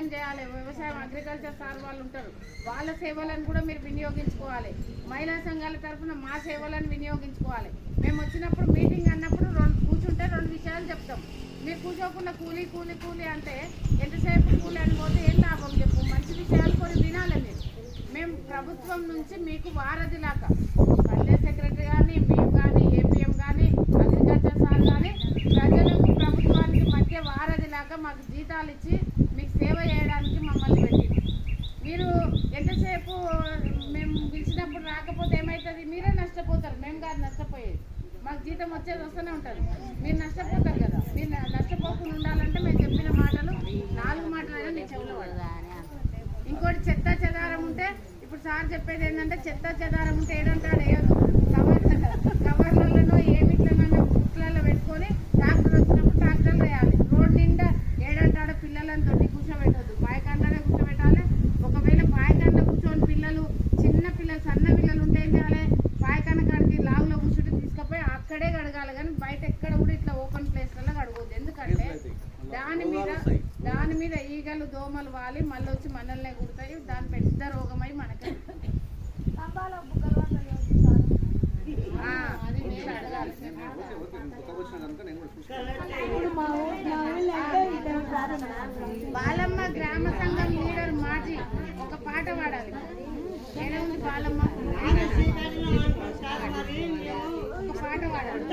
వ్యవసాయం చేయాలి, వ్యవసాయం అగ్రికల్చర్ సార్ వాళ్ళు ఉంటారు, వాళ్ళ సేవలను కూడా మీరు వినియోగించుకోవాలి. మహిళా సంఘాల తరఫున మా సేవలను వినియోగించుకోవాలి. మేము వచ్చినప్పుడు మీటింగ్ అన్నప్పుడు కూర్చుంటే 2 విషయాలు చెప్తాం. మీరు కూర్చోకుండా కూలీ కూలీ కూలీ అంటే ఎంతసేపు కూలీ అని పోతే ఏం లాభం చెప్పు. మంచి విషయాలు కొన్ని వినాలి మీరు. మేము ప్రభుత్వం నుంచి మీకు వారధిలాగా పంచాయత్ సెక్రటరీ కానీ, మేము కానీ, ఏపీఎం కానీ, అగ్రికల్చర్ సార్ కానీ ప్రజలకు ప్రభుత్వానికి మధ్య వారధిలాగా మాకు జీతాలు ఇచ్చి మీకు సేవ చేయడానికి మమ్మల్ని పెట్టింది. మీరు ఎంతసేపు మేము పిలిచినప్పుడు రాకపోతే ఏమవుతుంది? మీరే నష్టపోతారు, మేము కాదు నష్టపోయేది. మాకు జీతం వచ్చేది వస్తూనే ఉంటుంది, మీరు నష్టపోతారు కదా. మీరు నష్టపోకుండా ఉండాలంటే మేము చెప్పిన మాటలు 4 మాటలైనా మీ చెవులో పడాలి. ఇంకోటి చెత్త చెదారం ఉంటే, ఇప్పుడు సార్ చెప్పేది ఏంటంటే చెత్త చెదారం ఉంటే ఏడంటాడు వేయదు, కవర్లలో ఏమిట్లనన్నా బుక్లలో పెట్టుకొని ట్రాక్టర్ వచ్చినప్పుడు ట్రాక్టర్లు వేయాలి. రోడ్ నిండా ఏడంటాడు పిల్లలతో కూర్చోబెట్టద్దు, పాయకాండనే కూర్చోబెట్టాలి. ఒకవేళ పాయకాండ కూర్చొని పిల్లలు చిన్న పిల్లలు సన్న పిల్లలు ఉంటే ఏం చేయాలి? పాయకాండ కాడికి లాగులో కూర్చుంటే తీసుకుపోయి అక్కడే కడగాలి, కానీ బయట ఎక్కడ కూడా ఇట్లా ఓపెన్ ప్లేస్లలో కడగవద్దు. ఎందుకంటే దాని మీద ఈగలు దోమలు వాలి మళ్ళీ వచ్చి మనల్నే కుడతాయి. దాని పెద్ద రోగమై మనకి బాలమ్మ గ్రామ సంఘం లీడర్ మాజీ ఒక పాట పాడాలి. ఏదో ఉంది బాలమ్మ ఒక పాట పాడాలి.